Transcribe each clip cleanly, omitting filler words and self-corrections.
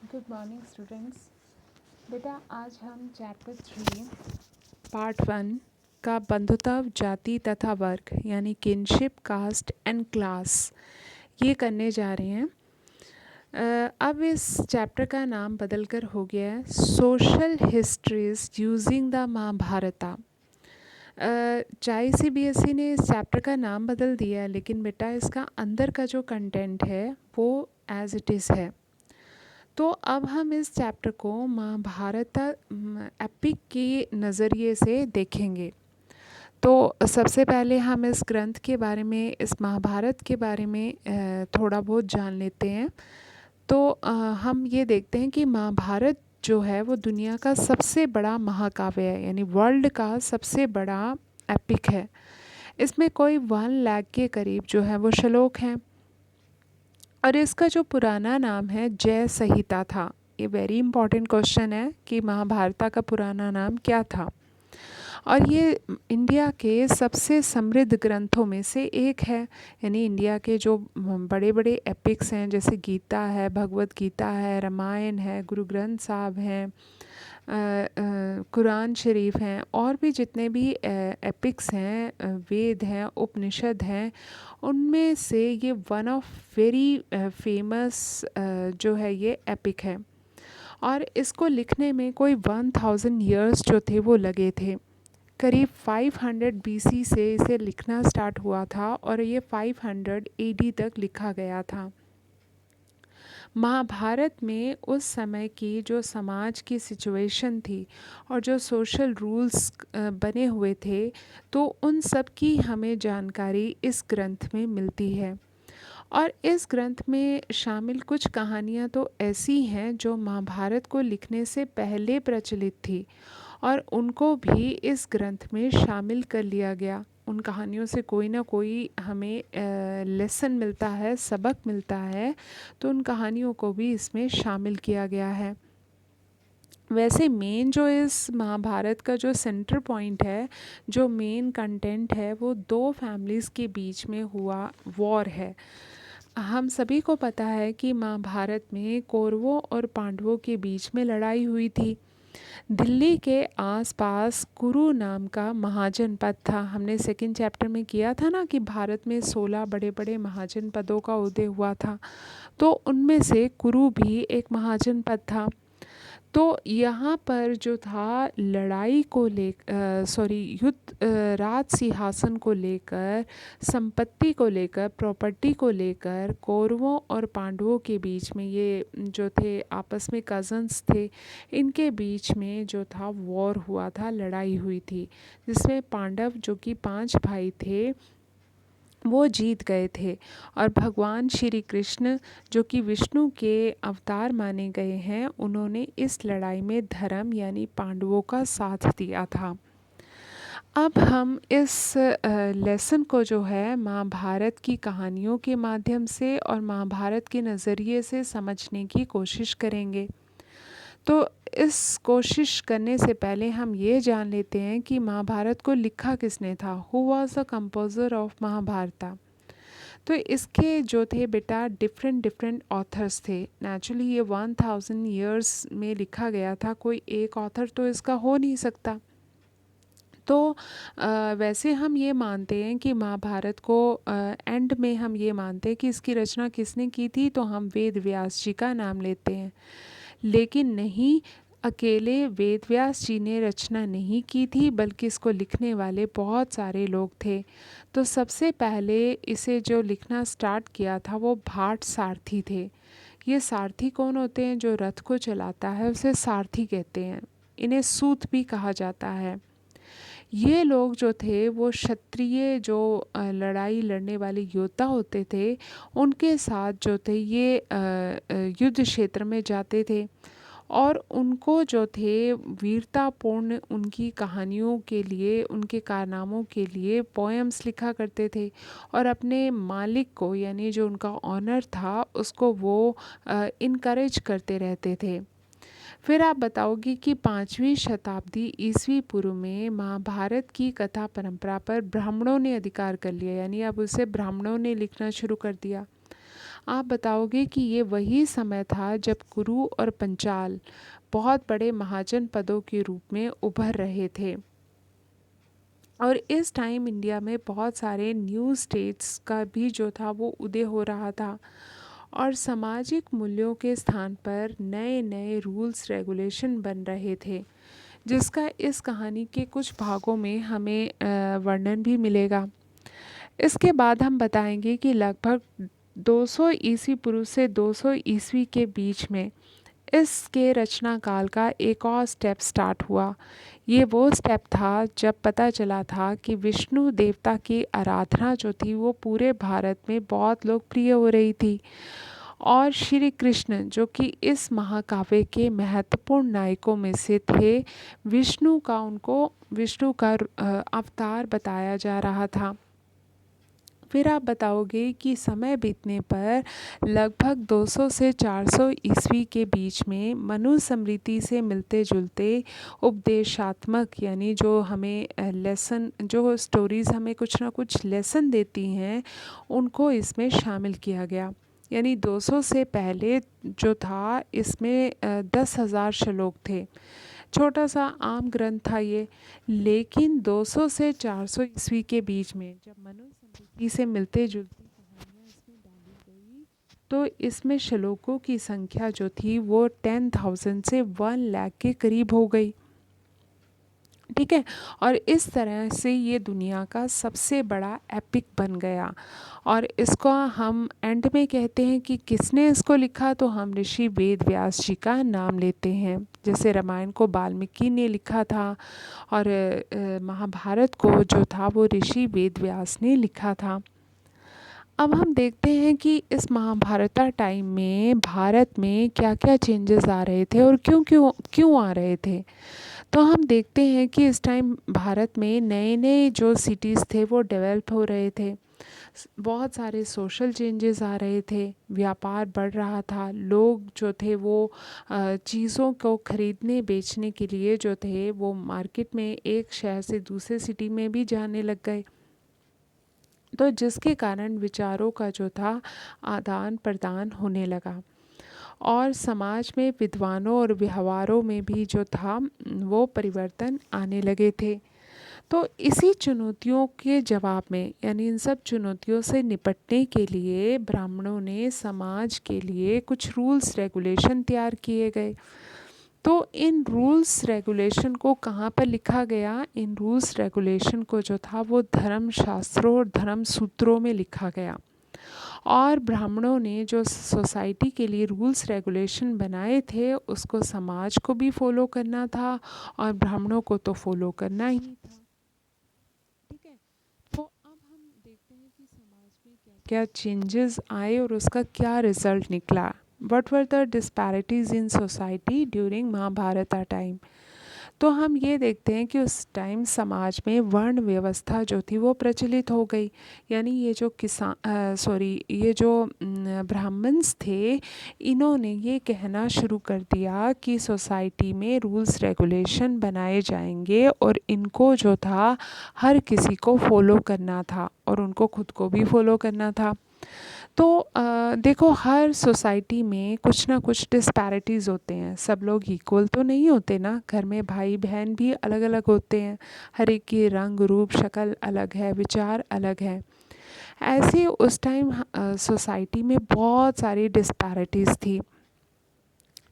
Good morning students. बेटा आज हम चैप्टर 3 पार्ट 1 का बंधुत्व जाति तथा वर्ग यानी किनशिप कास्ट एंड क्लास ये करने जा रहे हैं। अब इस चैप्टर का नाम बदलकर हो गया है सोशल हिस्ट्रीज यूजिंग द महाभारता। चाहे CBSE ने इस चैप्टर का नाम बदल दिया है, लेकिन बेटा इसका अंदर का जो कंटेंट है वो एज इट इज़ है। तो अब हम इस चैप्टर को महाभारत एपिक के नज़रिए से देखेंगे। तो सबसे पहले हम इस ग्रंथ के बारे में, इस महाभारत के बारे में थोड़ा बहुत जान लेते हैं। तो हम ये देखते हैं कि महाभारत जो है वो दुनिया का सबसे बड़ा महाकाव्य है, यानी वर्ल्ड का सबसे बड़ा एपिक है। इसमें कोई 1 लाख के करीब जो है वो श्लोक हैं और इसका जो पुराना नाम है जय संहिता था। ये वेरी इंपॉर्टेंट क्वेश्चन है कि महाभारत का पुराना नाम क्या था। और ये इंडिया के सबसे समृद्ध ग्रंथों में से एक है, यानी इंडिया के जो बड़े बड़े एपिक्स हैं जैसे गीता है, भगवत गीता है, रामायण है, गुरु ग्रंथ साहब हैं, कुरान शरीफ हैं, और भी जितने भी एपिक्स हैं, वेद हैं, उपनिषद हैं, उनमें से ये वन ऑफ वेरी फेमस जो है ये एपिक है। और इसको लिखने में कोई 1000 ईयर्स जो थे वो लगे थे। करीब 500 BC से इसे लिखना स्टार्ट हुआ था और ये 500 AD तक लिखा गया था। महाभारत में उस समय की जो समाज की सिचुएशन थी और जो सोशल रूल्स बने हुए थे, तो उन सब की हमें जानकारी इस ग्रंथ में मिलती है। और इस ग्रंथ में शामिल कुछ कहानियाँ तो ऐसी हैं जो महाभारत को लिखने से पहले प्रचलित थी और उनको भी इस ग्रंथ में शामिल कर लिया गया। उन कहानियों से कोई ना कोई हमें लेसन मिलता है, सबक मिलता है, तो उन कहानियों को भी इसमें शामिल किया गया है। वैसे मेन जो इस महाभारत का जो सेंटर पॉइंट है, जो मेन कंटेंट है, वो 2 फैमिलीज़ के बीच में हुआ वॉर है। हम सभी को पता है कि महाभारत में कौरवों और पांडवों के बीच में लड़ाई हुई थी। दिल्ली के आसपास कुरु नाम का महाजनपद था। हमने सेकंड चैप्टर में किया था ना कि भारत में 16 बड़े बड़े महाजनपदों का उदय हुआ था, तो उनमें से कुरु भी एक महाजनपद था। तो यहाँ पर जो था लड़ाई को युद्ध, राज सिंहासन को लेकर, संपत्ति को लेकर, प्रॉपर्टी को लेकर कौरवों और पांडवों के बीच में, ये जो थे आपस में कज़न्स थे, इनके बीच में जो था वॉर हुआ था, लड़ाई हुई थी, जिसमें पांडव जो कि 5 भाई थे वो जीत गए थे और भगवान श्री कृष्ण जो कि विष्णु के अवतार माने गए हैं, उन्होंने इस लड़ाई में धर्म यानी पांडवों का साथ दिया था। अब हम इस लेसन को जो है महाभारत की कहानियों के माध्यम से और महाभारत के नज़रिए से समझने की कोशिश करेंगे। तो इस कोशिश करने से पहले हम ये जान लेते हैं कि महाभारत को लिखा किसने था। Who was the composer of Mahabharata. तो इसके जो थे बेटा डिफरेंट ऑथर्स थे। नेचुरली ये 1000 ईयर्स में लिखा गया था, कोई एक ऑथर तो इसका हो नहीं सकता। तो वैसे हम ये मानते हैं कि महाभारत को एंड में हम ये मानते हैं कि इसकी रचना किसने की थी, तो हम वेद व्यास जी का नाम लेते हैं। लेकिन नहीं, अकेले वेद व्यास जी ने रचना नहीं की थी, बल्कि इसको लिखने वाले बहुत सारे लोग थे। तो सबसे पहले इसे जो लिखना स्टार्ट किया था वो भाट सारथी थे। ये सारथी कौन होते हैं? जो रथ को चलाता है उसे सारथी कहते हैं। इन्हें सूत भी कहा जाता है। ये लोग जो थे वो क्षत्रिय जो लड़ाई लड़ने वाले योद्धा होते थे, उनके साथ जो थे ये युद्ध क्षेत्र में जाते थे और उनको जो थे वीरतापूर्ण उनकी कहानियों के लिए, उनके कारनामों के लिए पोएम्स लिखा करते थे और अपने मालिक को, यानी जो उनका ऑनर था, उसको वो इनकरेज करते रहते थे। फिर आप बताओगी कि 5वीं शताब्दी ईस्वी पूर्व में महाभारत की कथा परंपरा पर ब्राह्मणों ने अधिकार कर लिया, यानी अब उसे ब्राह्मणों ने लिखना शुरू कर दिया। आप बताओगे कि ये वही समय था जब कुरु और पंचाल बहुत बड़े महाजनपदों के रूप में उभर रहे थे, और इस टाइम इंडिया में बहुत सारे न्यू स्टेट्स का भी जो था वो उदय हो रहा था, और सामाजिक मूल्यों के स्थान पर नए नए रूल्स रेगुलेशन बन रहे थे, जिसका इस कहानी के कुछ भागों में हमें वर्णन भी मिलेगा। इसके बाद हम बताएंगे कि लगभग 200 ईस्वी पूर्व से 200 ईस्वी के बीच में इसके रचना काल का एक और स्टेप स्टार्ट हुआ। ये वो स्टेप था जब पता चला था कि विष्णु देवता की आराधना जो थी वो पूरे भारत में बहुत लोकप्रिय हो रही थी, और श्री कृष्ण जो कि इस महाकाव्य के महत्वपूर्ण नायकों में से थे, विष्णु का अवतार बताया जा रहा था। फिर आप बताओगे कि समय बीतने पर लगभग 200 से 400 ईस्वी के बीच में मनुस्मृति से मिलते जुलते उपदेशात्मक, यानी जो हमें लेसन, जो स्टोरीज़ हमें कुछ ना कुछ लेसन देती हैं, उनको इसमें शामिल किया गया। यानी 200 से पहले जो था इसमें 10,000 श्लोक थे, छोटा सा आम ग्रंथ था ये। लेकिन 200 से 400 ईस्वी के बीच में जब मनुस्मृति से मिलते जुलती कहानियाँ इसमें डाली गई, तो इसमें श्लोकों की संख्या जो थी वो 10,000 से 1 लाख के करीब हो गई। ठीक है, और इस तरह से ये दुनिया का सबसे बड़ा एपिक बन गया। और इसको हम एंड में कहते हैं कि किसने इसको लिखा, तो हम ऋषि वेद व्यास जी का नाम लेते हैं। जैसे रामायण को वाल्मीकि ने लिखा था, और महाभारत को जो था वो ऋषि वेद व्यास ने लिखा था। अब हम देखते हैं कि इस महाभारत टाइम में भारत में क्या क्या चेंजेस आ रहे थे, और क्यों क्यों क्यों आ रहे थे। तो हम देखते हैं कि इस टाइम भारत में नए नए जो सिटीज़ थे वो डेवलप हो रहे थे, बहुत सारे सोशल चेंजेस आ रहे थे, व्यापार बढ़ रहा था, लोग जो थे वो चीज़ों को ख़रीदने बेचने के लिए जो थे वो मार्केट में एक शहर से दूसरे सिटी में भी जाने लग गए। तो जिसके कारण विचारों का जो था आदान प्रदान होने लगा, और समाज में विद्वानों और व्यवहारों में भी जो था वो परिवर्तन आने लगे थे। तो इसी चुनौतियों के जवाब में, यानी इन सब चुनौतियों से निपटने के लिए ब्राह्मणों ने समाज के लिए कुछ रूल्स रेगुलेशन तैयार किए गए। तो इन रूल्स रेगुलेशन को कहाँ पर लिखा गया, इन रूल्स रेगुलेशन को जो था वो धर्म शास्त्रों और धर्म सूत्रों में लिखा गया। और ब्राह्मणों ने जो सोसाइटी के लिए रूल्स रेगुलेशन बनाए थे उसको समाज को भी फॉलो करना था, और ब्राह्मणों को तो फॉलो करना ही था। ठीक है, तो अब हम देखते हैं कि समाज में क्या क्या चेंजेस आए और उसका क्या रिजल्ट निकला। What were the disparities in society during Mahabharata time. तो हम ये देखते हैं कि उस टाइम समाज में वर्ण व्यवस्था जो थी वो प्रचलित हो गई। यानी ये जो ये जो ब्राह्मण्स थे, इन्होंने ये कहना शुरू कर दिया कि सोसाइटी में रूल्स रेगुलेशन बनाए जाएंगे, और इनको जो था हर किसी को फॉलो करना था, और उनको खुद को भी फॉलो करना था। तो देखो, हर सोसाइटी में कुछ ना कुछ डिस्पैरिटीज़ होते हैं, सब लोग इक्वल तो नहीं होते ना, घर में भाई बहन भी अलग अलग होते हैं, हर एक की रंग रूप शक्ल अलग है, विचार अलग है। ऐसे उस टाइम सोसाइटी में बहुत सारी डिस्पैरिटीज़ थी।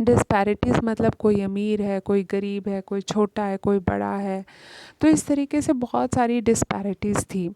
डिस्पैरिटीज़ मतलब कोई अमीर है, कोई गरीब है, कोई छोटा है, कोई बड़ा है, तो इस तरीके से बहुत सारी डिस्पैरिटीज़ थी।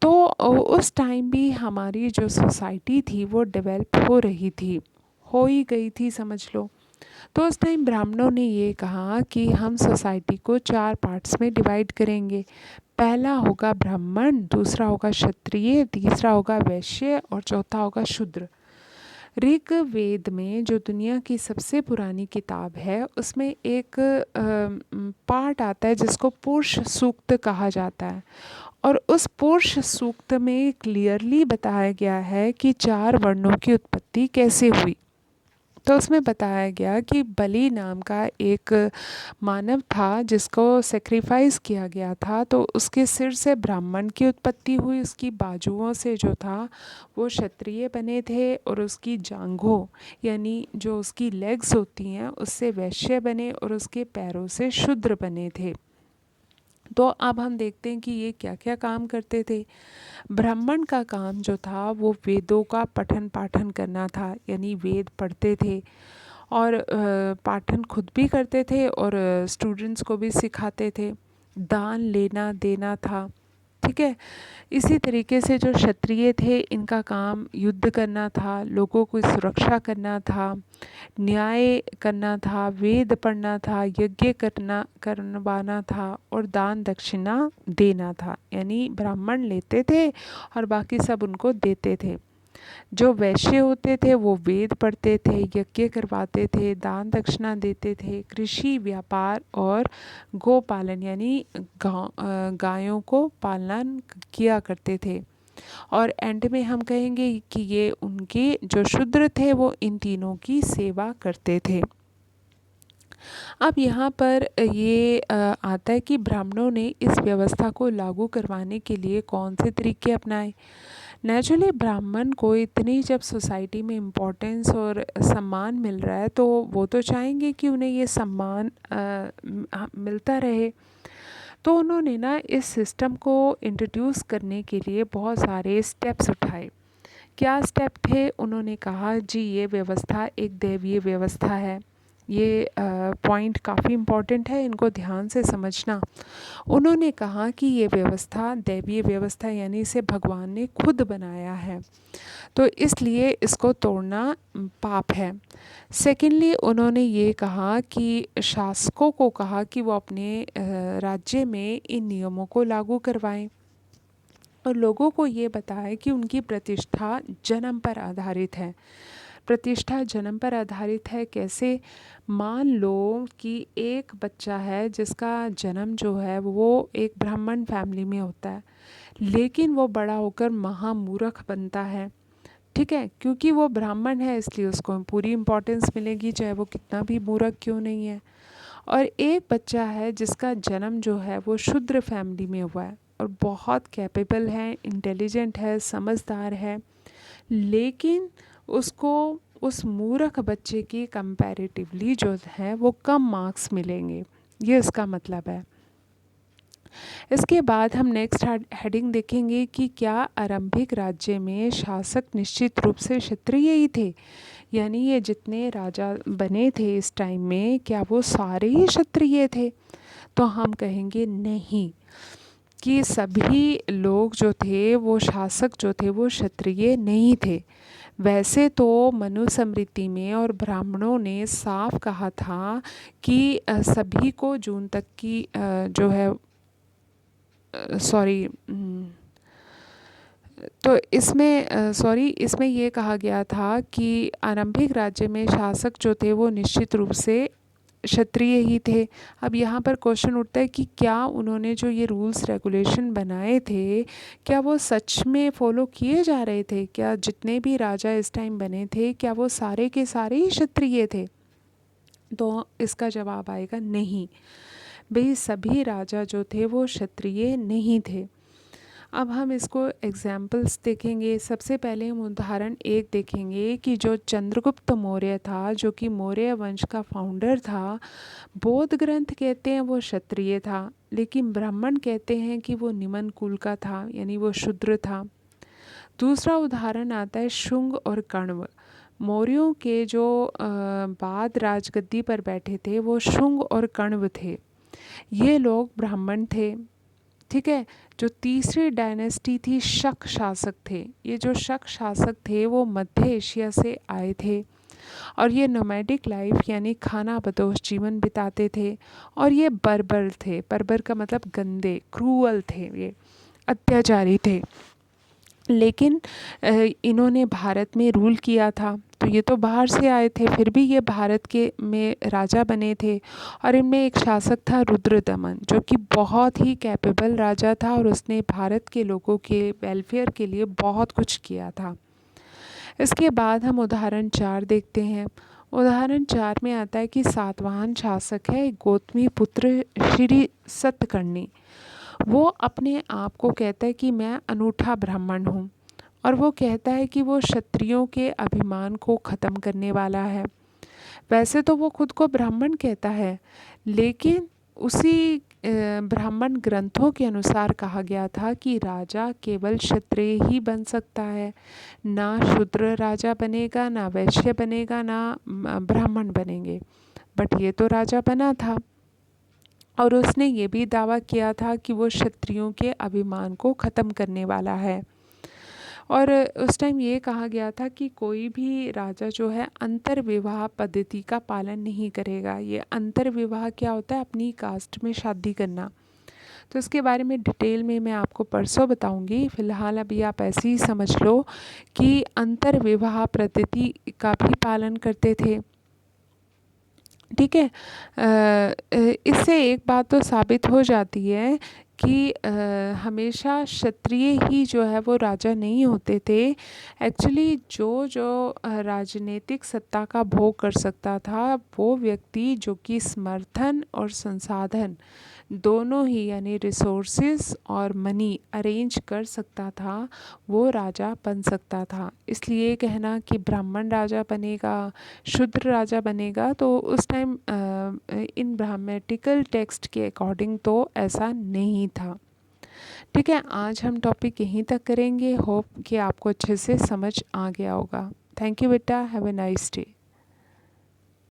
तो उस टाइम भी हमारी जो सोसाइटी थी वो डेवलप हो रही थी, हो ही गई थी समझ लो। तो उस टाइम ब्राह्मणों ने ये कहा कि हम सोसाइटी को 4 पार्ट्स में डिवाइड करेंगे। पहला होगा ब्राह्मण, दूसरा होगा क्षत्रिय, तीसरा होगा वैश्य, और चौथा होगा शूद्र। ऋग्वेद में जो दुनिया की सबसे पुरानी किताब है उसमें एक पार्ट आता है जिसको पुरुष सूक्त कहा जाता है, और उस पुरुष सूक्त में क्लियरली बताया गया है कि 4 वर्णों की उत्पत्ति कैसे हुई। तो उसमें बताया गया कि बलि नाम का एक मानव था जिसको सेक्रीफाइस किया गया था, तो उसके सिर से ब्राह्मण की उत्पत्ति हुई, उसकी बाजुओं से जो था वो क्षत्रिय बने थे, और उसकी जांघों यानी जो उसकी लेग्स होती हैं उससे वैश्य बने, और उसके पैरों से शूद्र बने थे। तो अब हम देखते हैं कि ये क्या क्या काम करते थे। ब्राह्मण का काम जो था वो वेदों का पठन पाठन करना था, यानी वेद पढ़ते थे और पाठन खुद भी करते थे और स्टूडेंट्स को भी सिखाते थे। दान लेना देना था, ठीक है। इसी तरीके से जो क्षत्रिय थे इनका काम युद्ध करना था, लोगों की सुरक्षा करना था, न्याय करना था, वेद पढ़ना था, यज्ञ करवाना था और दान दक्षिणा देना था। यानी ब्राह्मण लेते थे और बाकी सब उनको देते थे। जो वैश्य होते थे वो वेद पढ़ते थे, यज्ञ करवाते थे, दान दक्षिणा देते थे, कृषि व्यापार और गोपालन यानी गायों को पालन किया करते थे। और एंड में हम कहेंगे कि ये उनके जो शूद्र थे वो इन तीनों की सेवा करते थे। अब यहाँ पर ये आता है कि ब्राह्मणों ने इस व्यवस्था को लागू करवाने के लिए कौन से तरीके अपनाए। नेचुरली ब्राह्मण को इतनी जब सोसाइटी में इम्पोर्टेंस और सम्मान मिल रहा है तो वो तो चाहेंगे कि उन्हें ये सम्मान मिलता रहे। तो उन्होंने ना इस सिस्टम को इंट्रोड्यूस करने के लिए बहुत सारे स्टेप्स उठाए। क्या स्टेप थे? उन्होंने कहा जी ये व्यवस्था एक दैवीय व्यवस्था है। ये पॉइंट काफ़ी इम्पॉर्टेंट है, इनको ध्यान से समझना। उन्होंने कहा कि ये व्यवस्था दैवीय व्यवस्था यानी इसे भगवान ने खुद बनाया है, तो इसलिए इसको तोड़ना पाप है। सेकेंडली उन्होंने ये कहा कि शासकों को कहा कि वो अपने राज्य में इन नियमों को लागू करवाएं और लोगों को ये बताएं कि उनकी प्रतिष्ठा जन्म पर आधारित है। प्रतिष्ठा जन्म पर आधारित है कैसे? मान लो कि एक बच्चा है जिसका जन्म जो है वो एक ब्राह्मण फैमिली में होता है, लेकिन वो बड़ा होकर महामूर्ख बनता है, ठीक है, क्योंकि वो ब्राह्मण है इसलिए उसको पूरी इम्पोर्टेंस मिलेगी चाहे वो कितना भी मूर्ख क्यों नहीं है। और एक बच्चा है जिसका जन्म जो है वो शूद्र फैमिली में हुआ है और बहुत कैपेबल है, इंटेलिजेंट है, समझदार है, लेकिन उसको उस मूर्ख बच्चे की कंपैरेटिवली जो है वो कम मार्क्स मिलेंगे, ये इसका मतलब है। इसके बाद हम नेक्स्ट हेडिंग देखेंगे कि क्या आरंभिक राज्य में शासक निश्चित रूप से क्षत्रिय ही थे, यानी ये जितने राजा बने थे इस टाइम में क्या वो सारे ही क्षत्रिय थे? तो हम कहेंगे नहीं, कि सभी लोग जो थे वो शासक जो थे वो क्षत्रिय नहीं थे। वैसे तो मनुस्मृति में और ब्राह्मणों ने साफ कहा था कि सभी को जून तक की जो है सॉरी तो इसमें ये कहा गया था कि आरंभिक राज्य में शासक जो थे वो निश्चित रूप से क्षत्रिय ही थे। अब यहाँ पर क्वेश्चन उठता है कि क्या उन्होंने जो ये रूल्स रेगुलेशन बनाए थे क्या वो सच में फॉलो किए जा रहे थे? क्या जितने भी राजा इस टाइम बने थे क्या वो सारे के सारे ही क्षत्रिय थे? तो इसका जवाब आएगा नहीं, भाई सभी राजा जो थे वो क्षत्रिय नहीं थे। अब हम इसको एग्जाम्पल्स देखेंगे। सबसे पहले हम उदाहरण एक देखेंगे कि जो चंद्रगुप्त मौर्य था जो कि मौर्य वंश का फाउंडर था, बौद्ध ग्रंथ कहते हैं वो क्षत्रिय था, लेकिन ब्राह्मण कहते हैं कि वो निम्न कुल का था यानी वो शूद्र था। दूसरा उदाहरण आता है शुंग और कण्व। मौर्यों के जो बाद राजगद्दी पर बैठे थे वो शुंग और कण्व थे, ये लोग ब्राह्मण थे, ठीक है। जो तीसरी डायनेस्टी थी शक शासक थे, ये जो शक शासक थे वो मध्य एशिया से आए थे और ये नोमैडिक लाइफ यानी खाना बदोश जीवन बिताते थे। और ये बर्बर थे, बर्बर का मतलब गंदे, क्रूअल थे, ये अत्याचारी थे, लेकिन इन्होंने भारत में रूल किया था, तो ये तो बाहर से आए थे फिर भी ये भारत के में राजा बने थे। और इनमें एक शासक था रुद्रदमन जो कि बहुत ही कैपेबल राजा था और उसने भारत के लोगों के वेलफेयर के लिए बहुत कुछ किया था। इसके बाद हम उदाहरण 4 देखते हैं। उदाहरण 4 में आता है कि सातवाहन शासक है गौतमी पुत्र श्री सतकर्णी। वो अपने आप को कहता है कि मैं अनूठा ब्राह्मण हूँ, और वो कहता है कि वो क्षत्रियों के अभिमान को ख़त्म करने वाला है। वैसे तो वो खुद को ब्राह्मण कहता है, लेकिन उसी ब्राह्मण ग्रंथों के अनुसार कहा गया था कि राजा केवल क्षत्रिय ही बन सकता है, ना शूद्र राजा बनेगा, ना वैश्य बनेगा, ना ब्राह्मण बनेंगे। बट ये तो राजा बना था, और उसने ये भी दावा किया था कि वो क्षत्रियों के अभिमान को ख़त्म करने वाला है। और उस टाइम ये कहा गया था कि कोई भी राजा जो है अंतर्विवाह पद्धति का पालन नहीं करेगा। ये अंतर्विवाह क्या होता है? अपनी कास्ट में शादी करना। तो इसके बारे में डिटेल में मैं आपको परसों बताऊंगी। फ़िलहाल अभी आप ऐसे ही समझ लो कि अंतर्विवाह पद्धति का भी पालन करते थे। ठीक है। इससे एक बात तो साबित हो जाती है कि हमेशा क्षत्रिय ही जो है वो राजा नहीं होते थे। एक्चुअली जो जो राजनीतिक सत्ता का भोग कर सकता था, वो व्यक्ति जो कि समर्थन और संसाधन दोनों ही, यानी रिसोर्सेज और मनी अरेंज कर सकता था, वो राजा बन सकता था। इसलिए कहना कि ब्राह्मण राजा बनेगा, शूद्र राजा बनेगा, तो उस टाइम इन ब्राह्मेटिकल टेक्स्ट के अकॉर्डिंग तो ऐसा नहीं था। ठीक है, आज हम टॉपिक यहीं तक करेंगे। होप कि आपको अच्छे से समझ आ गया होगा। थैंक यू बेटा, हैव ए नाइस डे।